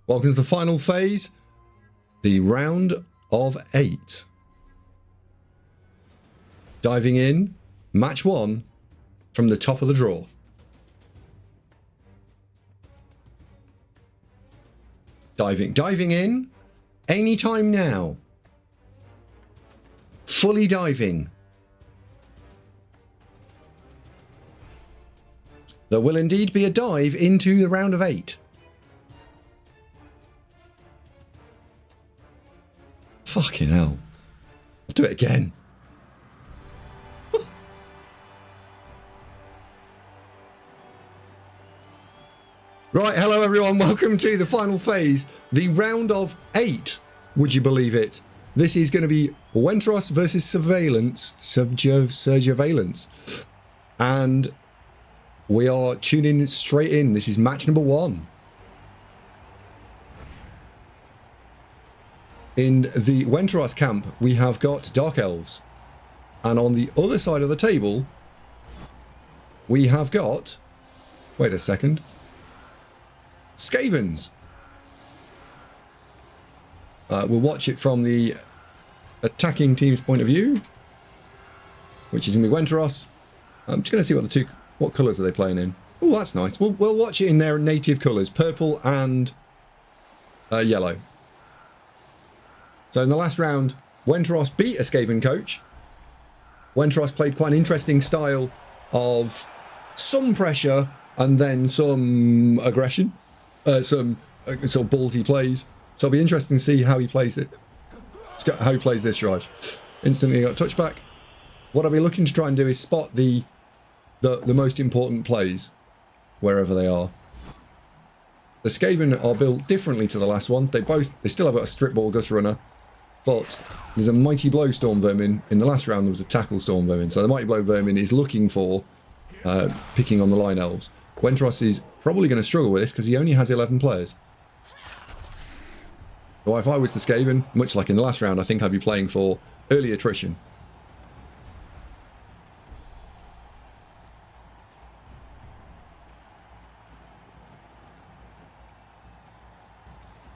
Welcome to the final phase, the round of 8. Diving in, match 1 from the top of the draw. Diving in, anytime now. Fully diving. There will indeed be a dive into the round of 8. Fucking hell. I'll do it again. Right, hello everyone, welcome to the final phase, the round of 8, would you believe it? This is going to be Wenteros versus Sirvejlance, and we are tuning straight in. This is match number 1. In the Wenteros camp, we have got Dark Elves, and on the other side of the table, we have got, wait a second, Skavens. We'll watch it from the attacking team's point of view, which is going to be Wenteros. I'm just going to see what colours are they playing in. Oh, that's nice. We'll watch it in their native colours, purple and yellow. So in the last round, Wenteros beat a Skaven coach. Wenteros played quite an interesting style of some pressure and then some aggression. Some sort of ballsy plays. So it'll be interesting to see how he plays it. How he plays this drive. Instantly got touchback. What I'll be looking to try and do is spot the most important plays wherever they are. The Skaven are built differently to the last one. They still have a strip ball gutter runner, but there's a mighty blow storm vermin. In the last round there was a tackle storm vermin. So the mighty blow vermin is looking for picking on the line elves. Wenteros is probably going to struggle with this because he only has 11 players. So if I was the Skaven, much like in the last round, I think I'd be playing for early attrition.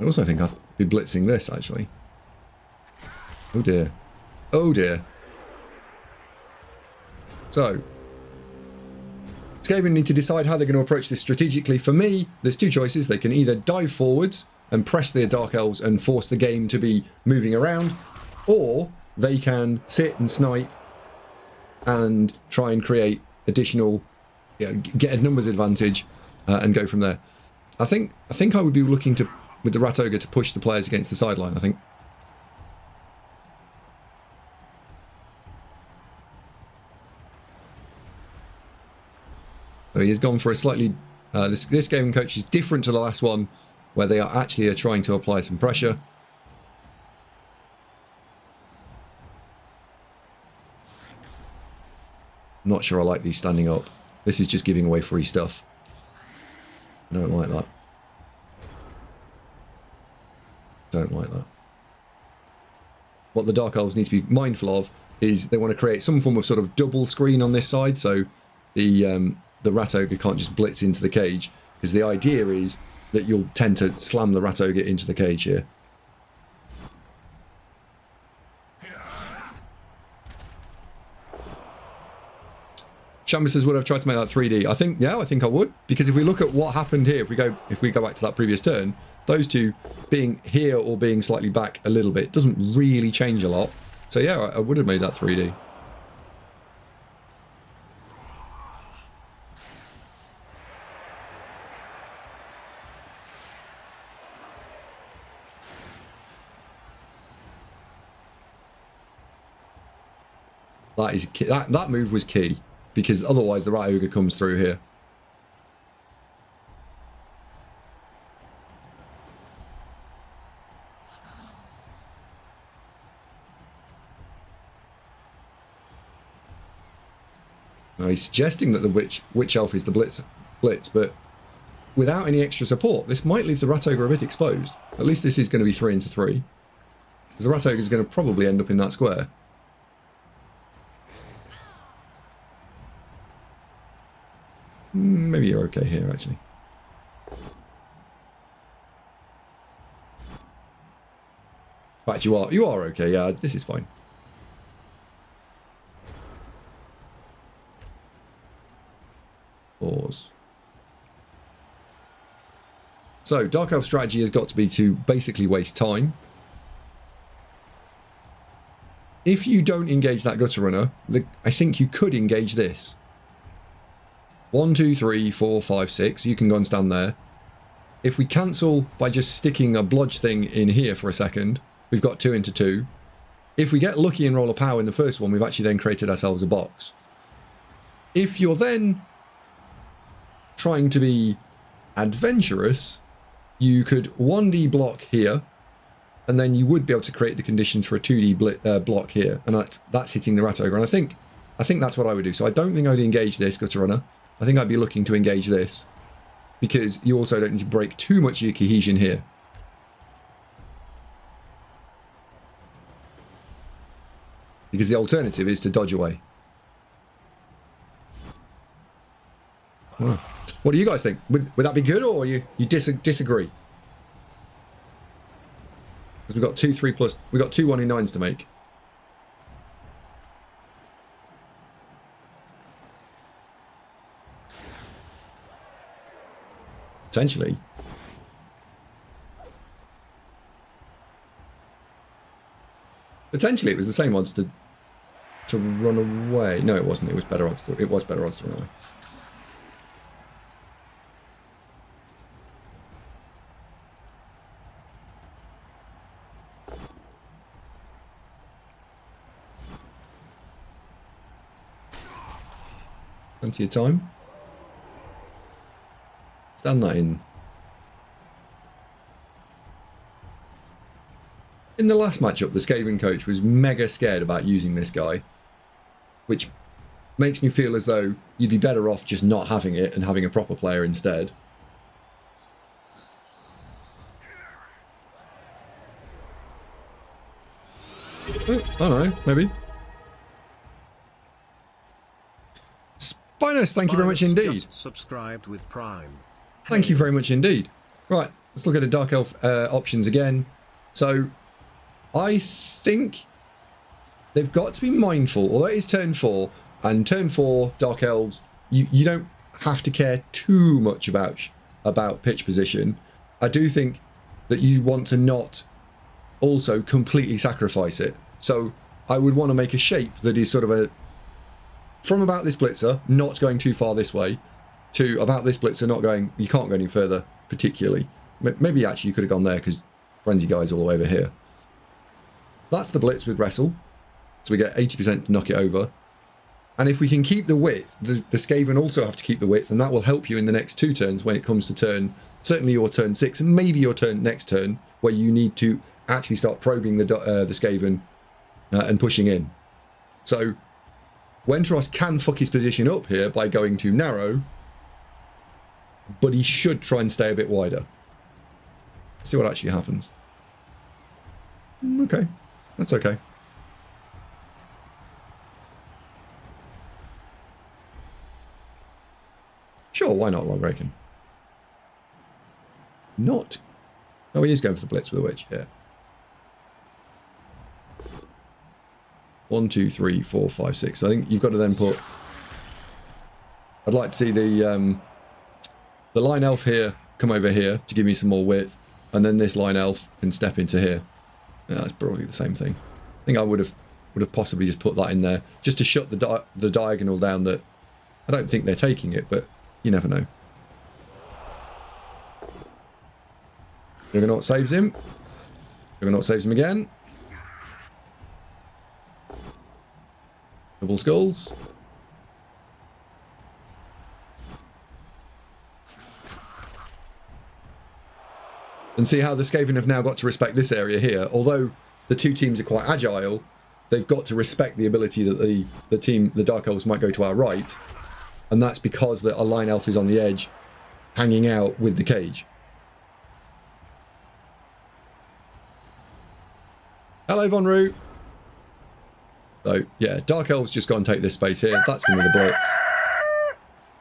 I also think I'll be blitzing this, actually. Oh dear. Oh dear. So, Skaven need to decide how they're going to approach this strategically. For me, there's two choices. They can either dive forwards and press their Dark Elves and force the game to be moving around, or they can sit and snipe and try and create additional, get a numbers advantage and go from there. I think I would be looking to, with the Rat Ogre, to push the players against the sideline, I think. So he has gone for a slightly... this gaming coach is different to the last one, where they are actually trying to apply some pressure. Not sure I like these standing up. This is just giving away free stuff. I don't like that. Don't like that. What the Dark Elves need to be mindful of is they want to create some form of sort of double screen on this side, so the Rat Ogre can't just blitz into the cage, because the idea is that you'll tend to slam the Rat Ogre into the cage here. Chambers says, would I have tried to make that 3D? I think I would, because if we look at what happened here, if we go back to that previous turn, those two being here or being slightly back a little bit doesn't really change a lot. So yeah, I would have made that 3D. That move was key, because otherwise the Rat Ogre comes through here. Now he's suggesting that the Witch Elf is the blitz, but without any extra support, this might leave the Rat Ogre a bit exposed. At least this is going to be 3 into 3. Because the Rat Ogre is going to probably end up in that square. Maybe you're okay here, actually. fact, you are okay. Yeah, this is fine. Pause. So, Dark Elf strategy has got to be to basically waste time. If you don't engage that Gutter Runner, I think you could engage this. 1, 2, 3, 4, 5, 6. You can go and stand there. If we cancel by just sticking a blodge thing in here for a second, we've got 2 into 2. If we get lucky and roll a power in the first one, we've actually then created ourselves a box. If you're then trying to be adventurous, you could 1D block here, and then you would be able to create the conditions for a 2D block here, and that's hitting the Rat Ogre. And I think that's what I would do. So I don't think I would engage this Gutter Runner. I think I'd be looking to engage this, because you also don't need to break too much of your cohesion here. Because the alternative is to dodge away. Wow. What do you guys think? Would that be good, or you disagree? Because we've got 2, 3 plus. We've got 2 1 in 9s to make. Potentially. Potentially, it was the same odds to run away. No, it wasn't. It was better odds. It was better odds to run away. Plenty of time. Stand that in. In the last matchup, the Skaven coach was mega scared about using this guy, which makes me feel as though you'd be better off just not having it and having a proper player instead. Oh, I don't know, maybe. Spinos, thank you very much indeed. Subscribed with Prime. Thank you very much indeed. Right, let's look at the Dark Elf options again. So, I think they've got to be mindful, although it is turn 4, and turn 4, Dark Elves, you don't have to care too much about pitch position. I do think that you want to not also completely sacrifice it. So, I would want to make a shape that is sort of from about this blitzer, not going too far this way, to about this blitzer, not going, you can't go any further particularly. Maybe actually you could have gone there because Frenzy Guy's all the way over here. That's the blitz with Wrestle. So we get 80% to knock it over. And if we can keep the width, the Skaven also have to keep the width, and that will help you in the next 2 turns when it comes to certainly your turn 6, and maybe your next turn, where you need to actually start probing the Skaven and pushing in. So Wenteros can fuck his position up here by going too narrow, but he should try and stay a bit wider. Let's see what actually happens. Okay, that's okay. Sure, why not long raking? Not. Oh, he is going for the blitz with the witch, yeah. 1, 2, 3, 4, 5, 6. I think you've got to then put. I'd like to see the line elf here come over here to give me some more width, and then this line elf can step into here. Yeah, that's probably the same thing. I think I would have possibly just put that in there just to shut the diagonal down. That I don't think they're taking it, but you never know. Juggernaut saves him. Juggernaut saves him again. Double skulls. And see how the Skaven have now got to respect this area here. Although the 2 teams are quite agile, they've got to respect the ability that the Dark Elves might go to our right. And that's because a line elf is on the edge, hanging out with the cage. Hello, Von Roo. So, yeah, Dark Elves just go and take this space here. That's going to be the blitz.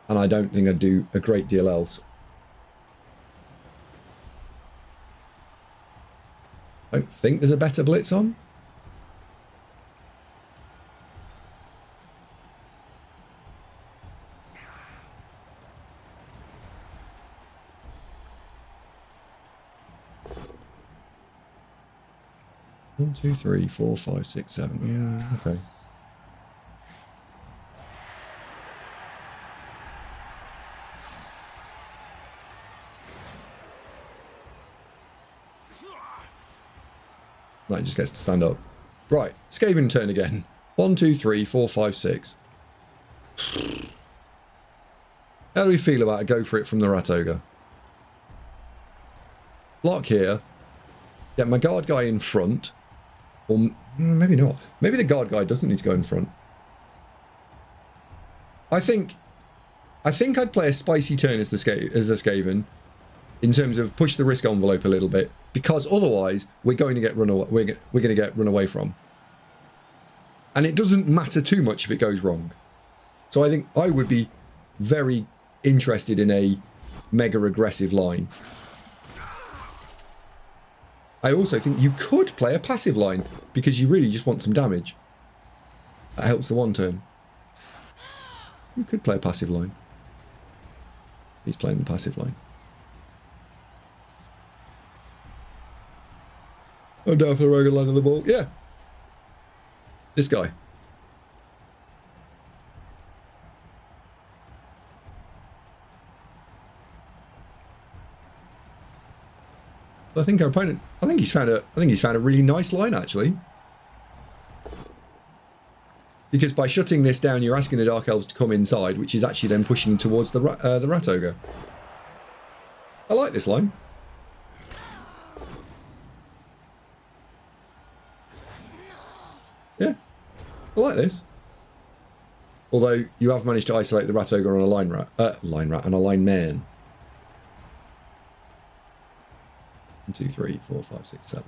And I don't think I'd do a great deal else. I don't think there's a better blitz on. One, two, three, four, five, six, seven. Okay. That just gets to stand up. Right, Skaven turn again. 1, 2, 3, 4, 5, 6. How do we feel about a go for it from the Rat Ogre? Block here. Get my guard guy in front. Or maybe not. Maybe the guard guy doesn't need to go in front. I think I'd play a spicy turn as the Skaven in terms of push the risk envelope a little bit, because otherwise we're going to get run away. We're going to get run away from, and it doesn't matter too much if it goes wrong. So I think I would be very interested in a mega aggressive line. I also think you could play a passive line because you really just want some damage. That helps the one turn. You could play a passive line. He's playing the passive line. I'm down for the rogue line on the ball. Yeah. This guy. I think our opponent. I think he's found a really nice line actually. Because by shutting this down, you're asking the Dark Elves to come inside, which is actually then pushing towards the Rat Ogre. I like this line. Yeah, I like this. Although you have managed to isolate the Rat Ogre on a line rat and a line man. 1, 2, 3, 4, 5, 6, 7.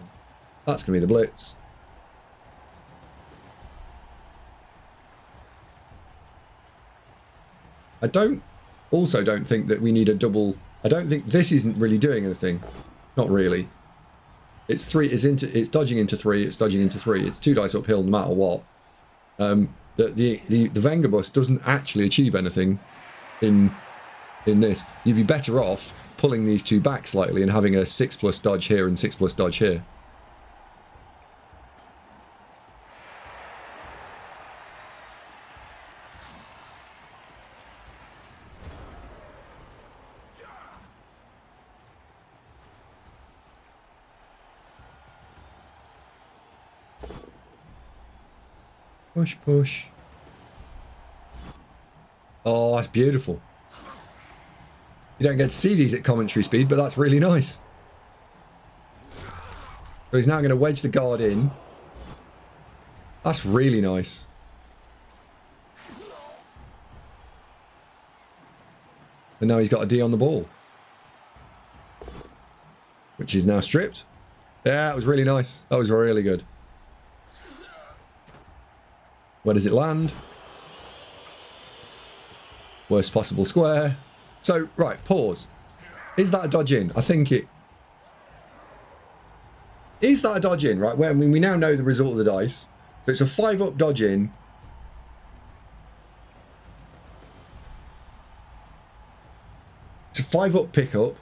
That's going to be the blitz. I also don't think that we need a double. I don't think this isn't really doing anything. Not really. It's dodging into 3. It's dodging into 3. It's 2 dice uphill no matter what. The Vengabus doesn't actually achieve anything in this. You'd be better off pulling these 2 back slightly and having a 6+ dodge here and 6+ dodge here. Push, push. Oh, that's beautiful. You don't get to see these at commentary speed, but that's really nice. So he's now going to wedge the guard in. That's really nice. And now he's got a D on the ball. Which is now stripped. Yeah, that was really nice. That was really good. Where does it land? Worst possible square. So, right, pause. Is that a dodge in? I think it... Is that a dodge in, right? Well, I mean, we now know the result of the dice. So it's a 5-up dodge in. It's a 5-up pickup.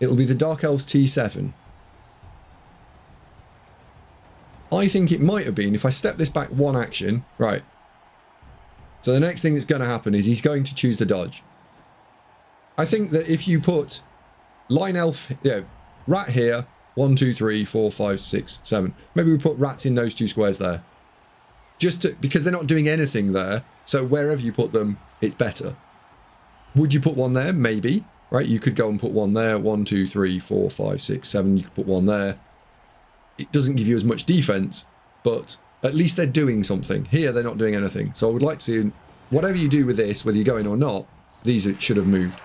It'll be the Dark Elves T7. I think it might have been, if I step this back 1 action, right. So the next thing that's going to happen is he's going to choose the dodge. I think that if you put line elf, rat here, 1, 2, 3, 4, 5, 6, 7. Maybe we put rats in those 2 squares there. Because they're not doing anything there. So wherever you put them, it's better. Would you put 1 there? Maybe. Right? You could go and put 1 there. 1, 2, 3, 4, 5, 6, 7. You could put 1 there. It doesn't give you as much defense, but at least they're doing something. Here, they're not doing anything. So I would like to see, whatever you do with this, whether you go in or not, these should have moved.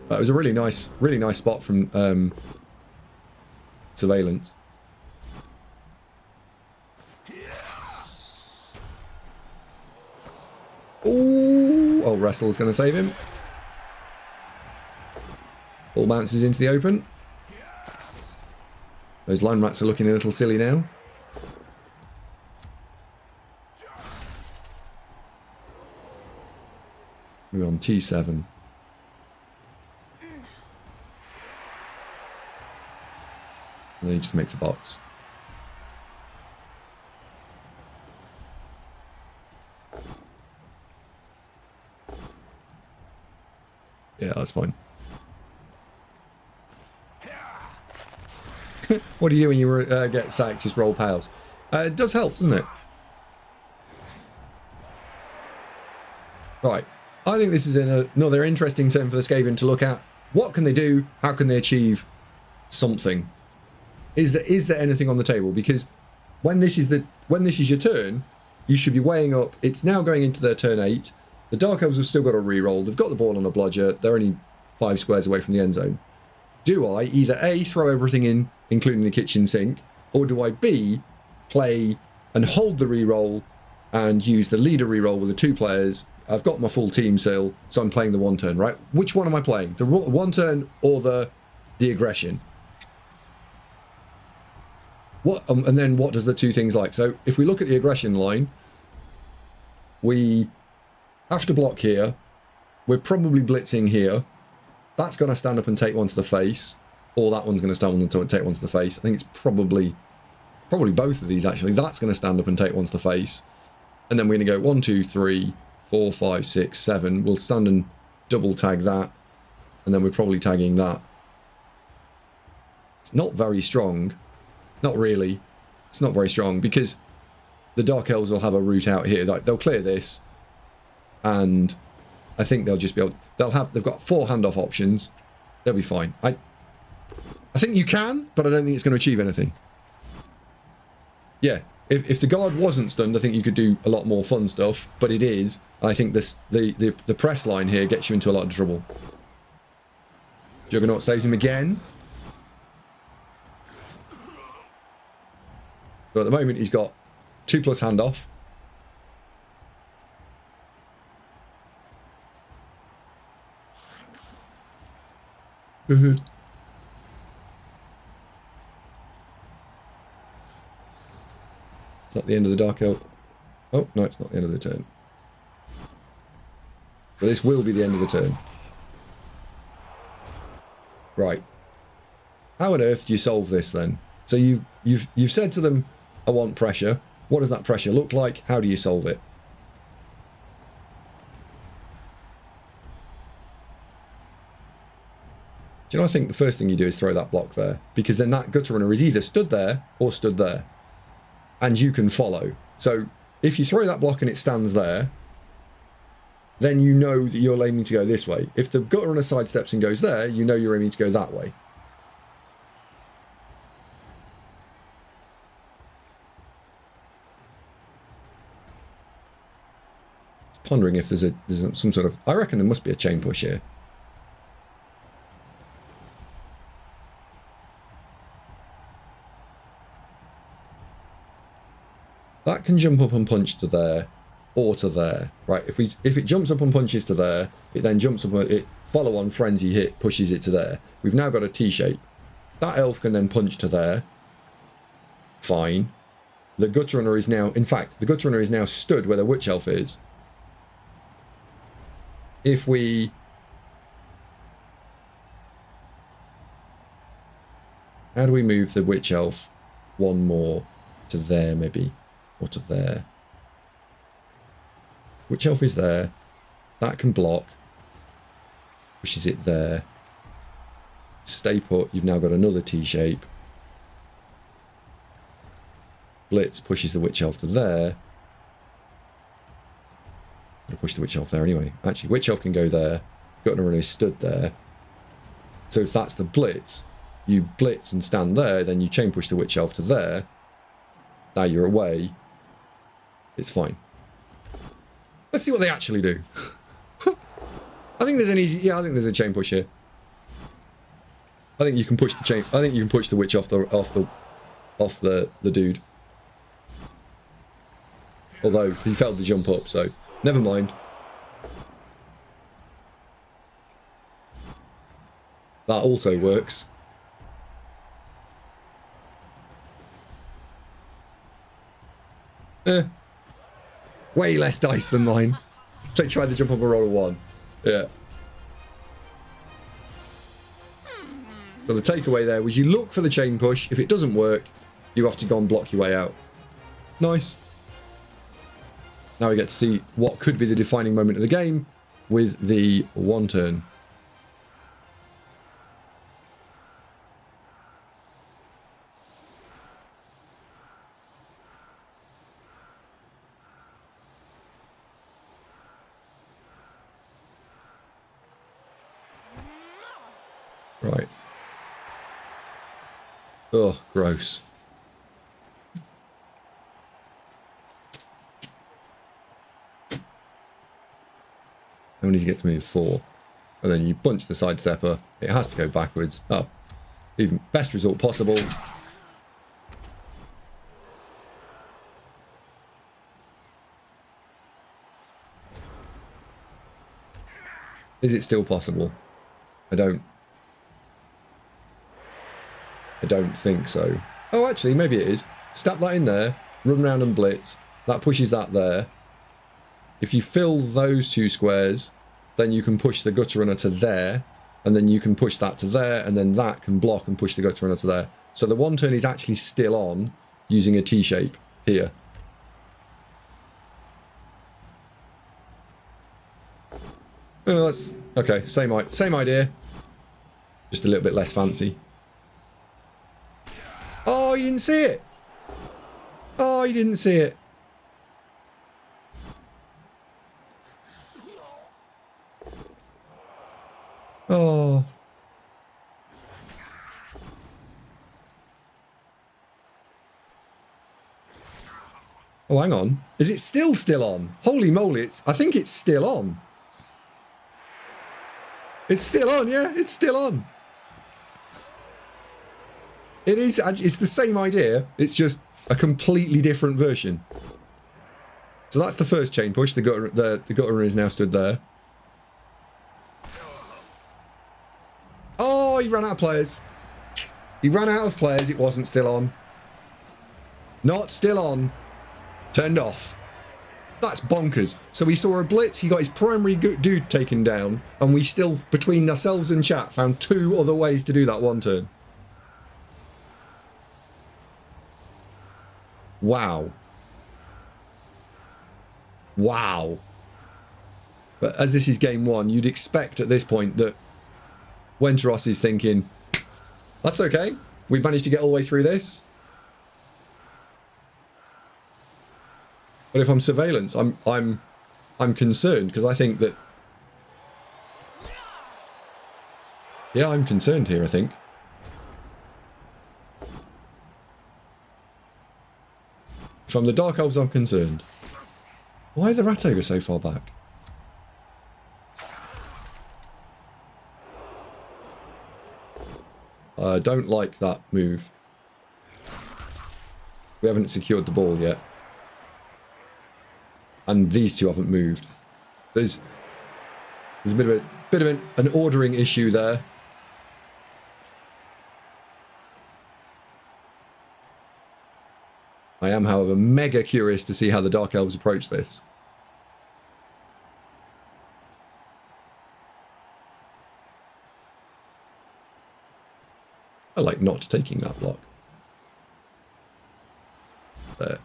That was a really nice spot from Surveillance. Ooh, Oh, Wrestle's going to save him. Ball bounces into the open. Those line rats are looking a little silly now. We're on T7. And then he just makes a box. Yeah, that's fine. What do you do when you get sacked? Just roll piles. It does help, doesn't it? Right. I think this is another interesting turn for the Skaven to look at. What can they do? How can they achieve something? Is there anything on the table? Because when this is your turn, you should be weighing up. It's now going into their turn 8. The Dark Elves have still got a reroll. They've got the ball on a blodger. They're only 5 squares away from the end zone. Do I either A, throw everything in, including the kitchen sink, or do I B, play and hold the reroll and use the leader reroll with the 2 players? I've got my full team still, so I'm playing the 1 turn, right? Which one am I playing? The 1 turn or the aggression? What and then what does the 2 things like? So if we look at the aggression line, we have to block here. We're probably blitzing here. That's going to stand up and take one to the face, or that one's going to stand up and take one to the face. I think it's probably both of these actually. That's going to stand up and take one to the face, and then we're going to go 1, 2, 3, 4, 5, 6, 7. We'll stand and double tag that, and then we're probably tagging that. It's not very strong. Not really. It's not very strong because the Dark Elves will have a route out here. Like, they'll clear this, and I think they'll just be able. They've got 4 handoff options. They'll be fine. I think you can, but I don't think it's going to achieve anything. Yeah, if the guard wasn't stunned, I think you could do a lot more fun stuff. But it is. I think the press line here gets you into a lot of trouble. Juggernaut saves him again. So at the moment he's got 2+ handoff. Is that the end of the Dark Elf? Oh, no, it's not the end of the turn. So this will be the end of the turn. Right. How on earth do you solve this then? So you've said to them, I want pressure. What does that pressure look like? How do you solve it? Do you know, I think the first thing you do is throw that block there, because then that gutter runner is either stood there or stood there, and you can follow. So if you throw that block and it stands there, then you know that you're aiming to go this way. If the gutter runner sidesteps and goes there, you know you're aiming to go that way. Pondering if there's some sort of. I reckon there must be a chain push here. That can jump up and punch to there, or to there, right? If it jumps up and punches to there, it then jumps up. It follow on frenzy hit pushes it to there. We've now got a T shape. That elf can then punch to there. Fine. The gutter runner is now. In fact, the gutter runner is now stood where the witch elf is. If we how do we move the witch elf one more to there maybe, or to there? Witch elf is there. That can block. Pushes it there. Stay put. You've now got another T shape. Blitz pushes the witch elf to there. I'm going to push the witch elf there anyway. Actually, witch elf can go there. Gutter runner is stood there. So if that's the blitz, you blitz and stand there, then you chain push the witch elf to there. Now you're away. It's fine. Let's see what they actually do. I think there's an easy. Yeah, I think there's a chain push here. I think you can push the chain. I think you can push the witch off the dude. Although he failed to jump up, so never mind. That also works. Way less dice than mine. They tried to jump up a roll of 1. Yeah. So the takeaway there was you look for the chain push. If it doesn't work, you have to go and block your way out. Nice. Now we get to see what could be the defining moment of the game with the 1 turn. Right. Oh, gross. How many do you get to move? 4. And then you punch the sidestepper. It has to go backwards. Oh, even best result possible. Is it still possible? I don't think so. Oh, actually, maybe it is. Stab that in there, run around and blitz. That pushes that there. If you fill those 2 squares, then you can push the gutter runner to there, and then you can push that to there, and then that can block and push the gutter runner to there. So the 1 turn is actually still on using a T-shape here. Oh, that's okay. Same idea, just a little bit less fancy. Oh, you didn't see it. Oh, you didn't see it. Oh. Oh, hang on. Is it still on? Holy moly, I think it's still on. It's still on, yeah, it's still on. It is, it's the same idea, it's just a completely different version. So that's the first chain push, the gutter runner is now stood there. Oh, he ran out of players. He ran out of players, it wasn't still on. Not still on. Turned off. That's bonkers. So we saw a blitz, he got his primary dude taken down, and we still, between ourselves and chat, found 2 other ways to do that 1 turn. Wow. Wow. But as this is game 1, you'd expect at this point that Wenteros is thinking, that's okay, we've managed to get all the way through this. But if I'm surveillance, I'm concerned, because I think that, yeah, I'm concerned here, I think. From the Dark Elves, I'm concerned. Why are the Rat Ogre so far back? I don't like that move. We haven't secured the ball yet. And these 2 haven't moved. There's a bit of an ordering issue there. I am, however, mega curious to see how the Dark Elves approach this. I like not taking that block. There.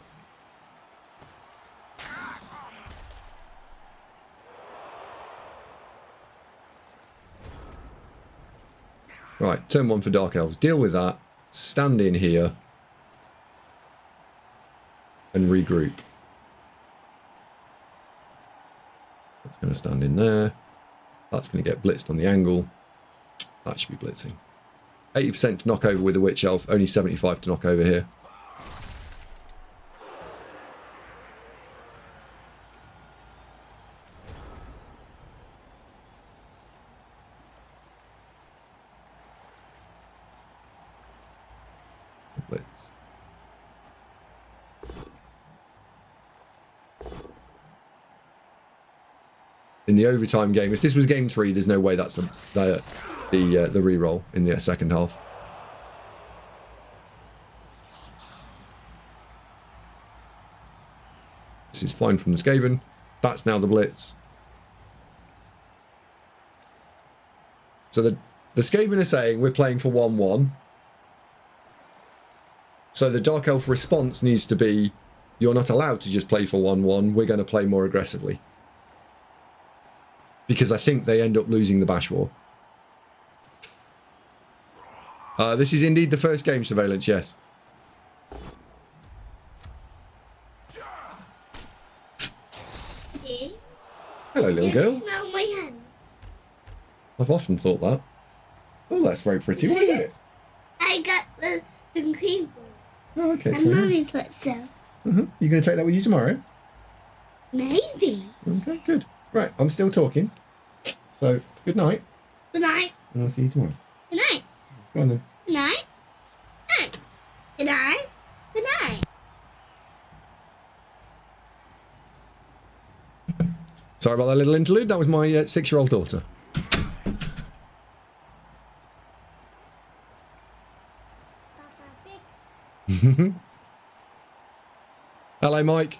Right, turn 1 for Dark Elves. Deal with that. Stand in here. And regroup. That's going to stand in there. That's going to get blitzed on the angle. That should be blitzing. 80% to knock over with a Witch Elf. Only 75 to knock over here. Blitz. In the overtime game, if this was game 3, there's no way that's a the re-roll in the second half. This is fine from the Skaven. That's now the Blitz. So the Skaven are saying we're playing for 1-1. So the Dark Elf response needs to be, you're not allowed to just play for 1-1. We're going to play more aggressively. Because I think they end up losing the Bash War. This is indeed the first game, Sirvejlance, yes. Hello, little girl. Smell my hand. I've often thought that. Oh, that's very pretty. What is it? I got the cream ball. Oh, okay. And Mummy put some. You going to take that with you tomorrow? Maybe. Okay, good. Right, I'm still talking. So, good night. Good night. And I'll see you tomorrow. Good night. Go on then. Good night. Night. Good night. Good night. Sorry about that little interlude. That was my 6-year-old daughter. Hello, Mike.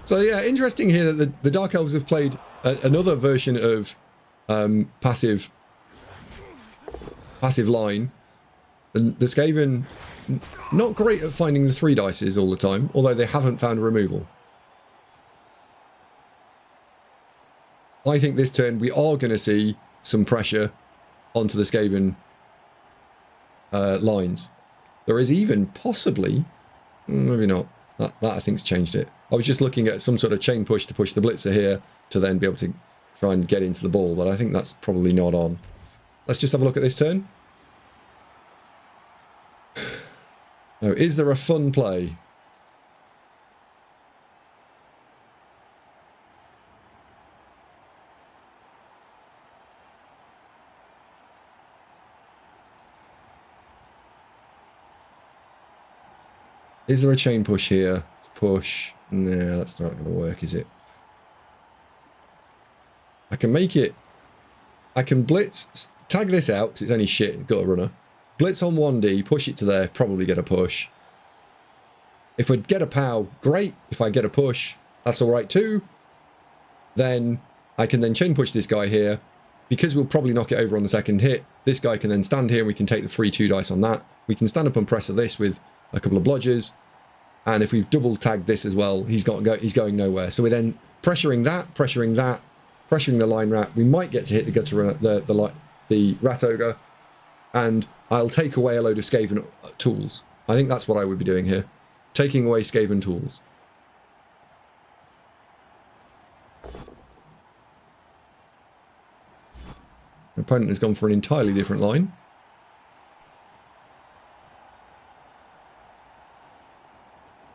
So yeah, interesting here that the Dark Elves have played another version of passive line. And the Skaven, not great at finding the 3 dices all the time, although they haven't found removal. I think this turn we are going to see some pressure onto the Skaven lines. There is even possibly, maybe not, that I think's changed it. I was just looking at some sort of chain push to push the Blitzer here to then be able to try and get into the ball, but I think that's probably not on. Let's just have a look at this turn. Oh, is there a fun play? Is there a chain push here? Push. No, that's not going to work, is it? I can make it. I can blitz. Tag this out because it's only shit. Got a runner. Blitz on 1D. Push it to there. Probably get a push. If we get a POW, great. If I get a push, that's all right too. Then I can then chain push this guy here. Because we'll probably knock it over on the second hit. This guy can then stand here and we can take the 3-2 dice on that. We can stand up and pressure this with a couple of blodgers, and if we've double tagged this as well, he's going nowhere. So we're then pressuring the line rat. We might get to hit the gutter the rat ogre, and I'll take away a load of Skaven tools. I think that's what I would be doing here, taking away Skaven tools. The opponent has gone for an entirely different line.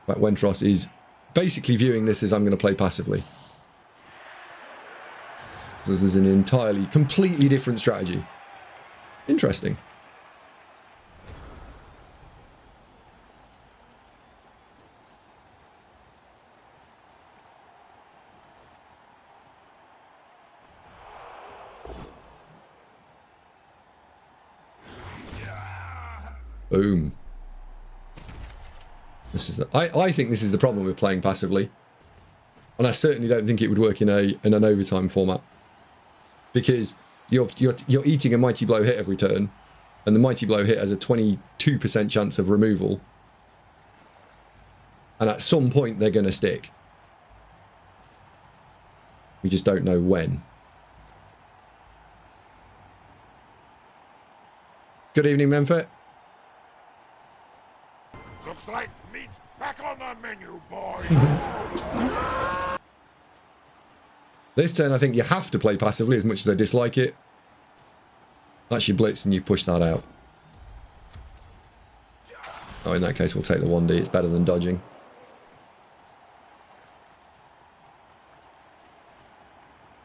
But Wenteros is basically viewing this as I'm going to play passively. So this is an entirely, completely different strategy. Interesting. Boom. This is I think this is the problem with playing passively, and I certainly don't think it would work in an overtime format, because you're eating a mighty blow hit every turn, and the mighty blow hit has a 22% chance of removal, and at some point they're going to stick. We just don't know when. Good evening, Memphis. Looks like meat's back on the menu, boys. This turn, I think you have to play passively as much as I dislike it. That's your blitz and you push that out. Oh, in that case, we'll take the 1D. It's better than dodging.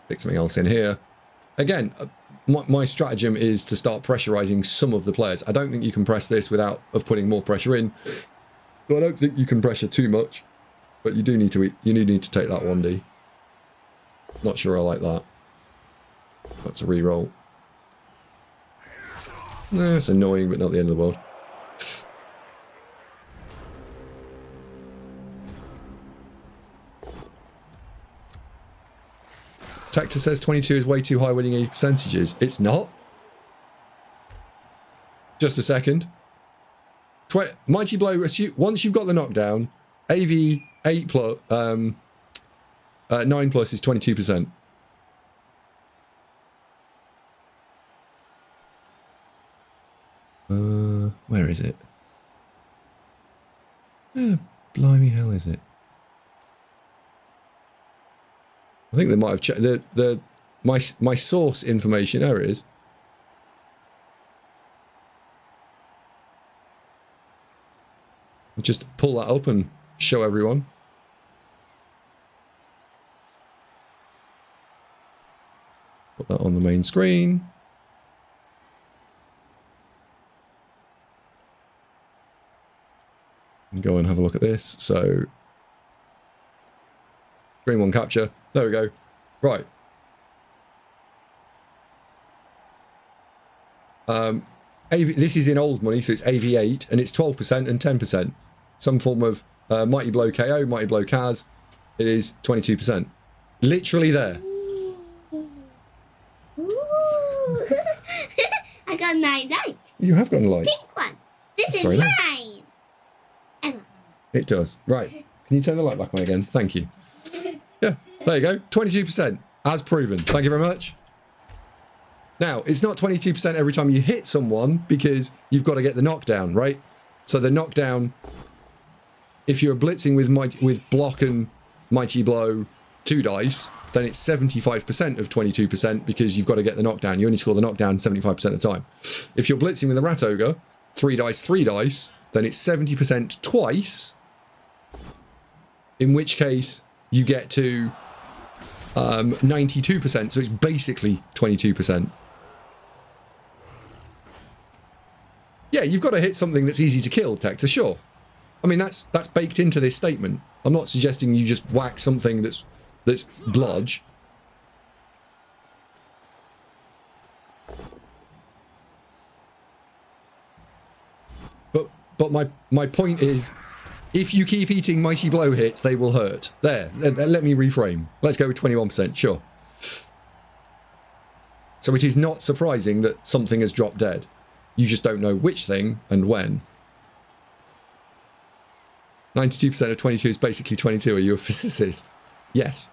Stick something else in here. Again, my stratagem is to start pressurizing some of the players. I don't think you can press this without putting more pressure in. I don't think you can pressure too much, but you do need to need to take that 1D. Not sure I like that. That's a reroll. It's annoying, but not the end of the world. Tector says 22 is way too high winning 80 percentages. It's not. Just a second. Mighty Blow, once you've got the knockdown, AV 8 plus, 9 plus is 22%. Where is it? Where blimey hell is it? I think they might have checked my source information. There it is. I'll just pull that up and show everyone. Put that on the main screen. And go and have a look at this. So, screen one capture. There we go. Right. This is in old money, so it's AV8, and it's 12% and 10%. Some form of Mighty Blow KO, Mighty Blow Kaz. It is 22%. Literally there. Ooh. I got 9 lights. You have got a light. Pink one. This That's is very mine. nice. It does. Right. Can you turn the light back on again? Thank you. Yeah, there you go. 22%. As proven. Thank you very much. Now, it's not 22% every time you hit someone because you've got to get the knockdown, right? So the knockdown, if you're blitzing with block and Mighty Blow 2 dice, then it's 75% of 22% because you've got to get the knockdown. You only score the knockdown 75% of the time. If you're blitzing with a Rat Ogre, 3 dice, then it's 70% twice, in which case you get to 92%, so it's basically 22%. Yeah, you've got to hit something that's easy to kill, Tector, sure. I mean, that's baked into this statement. I'm not suggesting you just whack something that's bludge. But my point is, if you keep eating Mighty Blow hits, they will hurt. There, let me reframe. Let's go with 21%, sure. So it is not surprising that something has dropped dead. You just don't know which thing and when. 92% of 22 is basically 22. Are you a physicist? Yes.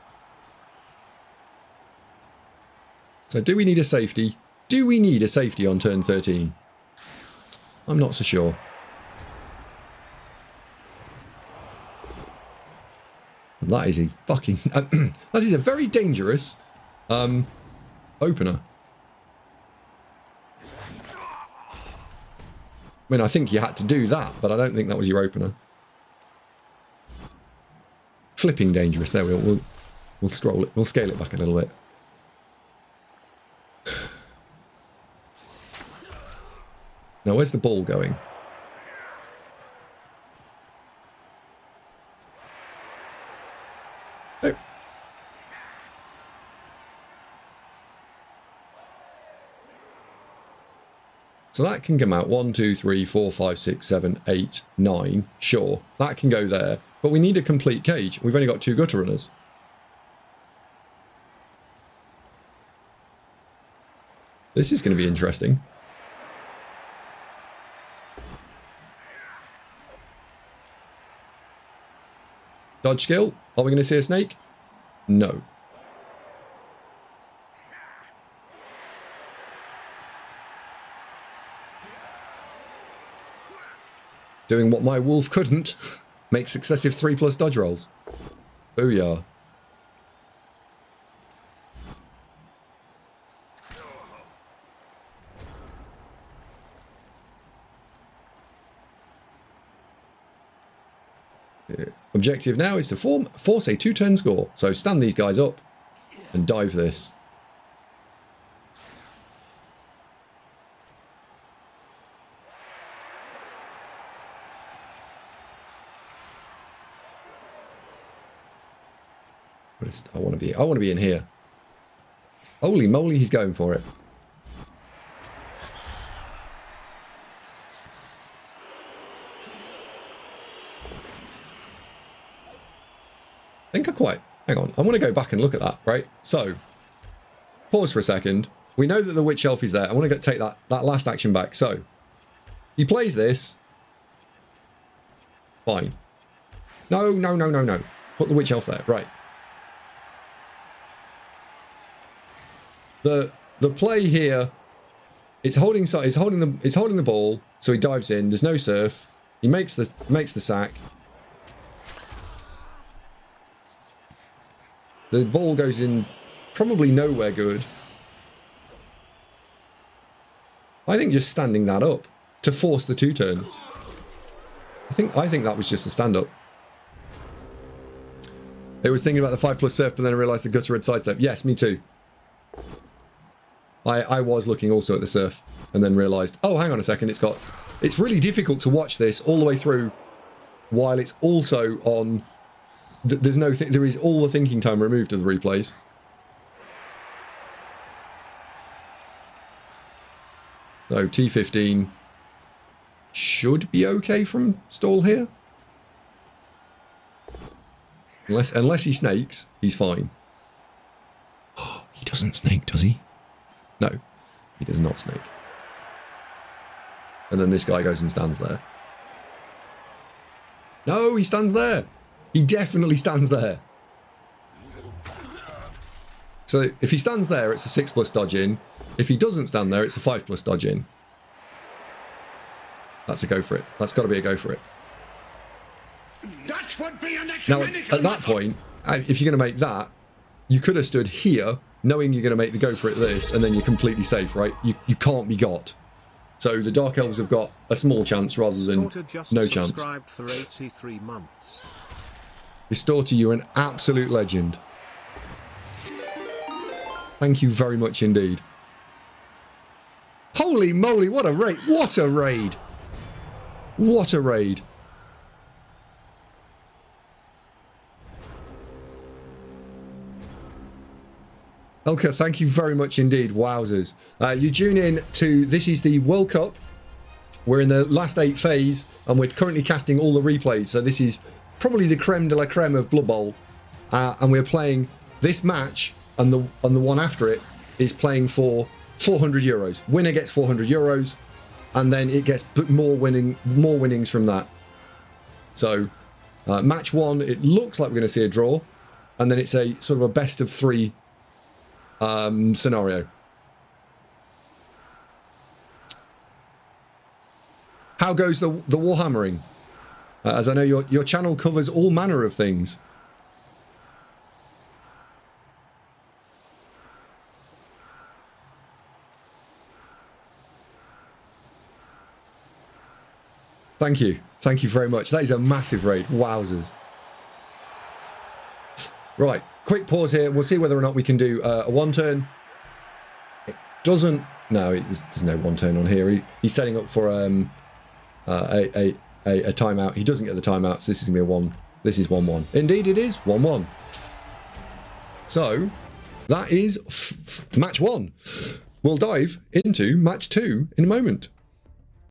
So do we need a safety? Do we need a safety on turn 13? I'm not so sure. That is a fucking... that is a very dangerous opener. I mean, I think you had to do that, but I don't think that was your opener. Flipping dangerous. There we'll scroll it. We'll scale it back a little bit. Now, where's the ball going? Oh. So that can come out 1, 2, 3, 4, 5, 6, 7, 8, 9. Sure, that can go there. But we need a complete cage. We've only got 2 gutter runners. This is going to be interesting. Dodge skill. Are we going to see a snake? No. Doing what my wolf couldn't. Make successive 3+ dodge rolls. Booyah. Objective now is to force a 2-turn score. So stand these guys up and dive this. I want to be in here. Holy moly, he's going for it. think I quite... Hang on. I want to go back and look at that, right? So, pause for a second. We know that the Witch Elf is there. I want to take that last action back. So, he plays this. Fine. No, no, no, no, no. Put the Witch Elf there. Right. The play here, it's holding the ball, so he dives in. There's no surf. He makes the sack. The ball goes in probably nowhere good. I think just standing that up to force the 2-turn. I think that was just a stand-up. I was thinking about the 5+ surf, but then I realised the gutter had sidestep. Yes, me too. I was looking also at the surf, and then realised, oh, hang on a second, it's really difficult to watch this all the way through, while it's also on. There is all the thinking time removed of the replays. So T15 should be okay from stall here. Unless he snakes, he's fine. Oh, he doesn't snake, does he? No, he does not snake. And then this guy goes and stands there. No, he stands there. He definitely stands there. So if he stands there, it's a 6+ dodge in. If he doesn't stand there, it's a 5+ dodge in. That's a go for it. That's got to be a go for it. That would be an Now, at that point, if you're going to make that, you could have stood here, knowing you're going to make the go for it this, and then you're completely safe, right? You can't be got. So the Dark Elves have got a small chance rather than no chance. For 83 months. Distorter, you're an absolute legend. Thank you very much indeed. Holy moly, what a raid! What a raid! What a raid! Elka, thank you very much indeed. Wowzers. You tune in to, this is the World Cup. We're in the last 8 phase, and we're currently casting all the replays. So this is probably the creme de la creme of Blood Bowl. And we're playing this match, and the one after it is playing for 400 euros. Winner gets 400 euros, and then it gets more winnings from that. So match 1, it looks like we're going to see a draw, and then it's a sort of a best of 3 scenario. How goes the warhammering? As I know your channel covers all manner of things. Thank you very much. That is a massive raid. Wowzers. Right, quick pause here. We'll see whether or not we can do a 1-turn. It doesn't. No, there's no 1-turn on here. He's setting up for a timeout. He doesn't get the timeout, so this is gonna be a 1. This is 1-1. Indeed, it is 1-1. So that is match 1. We'll dive into match 2 in a moment.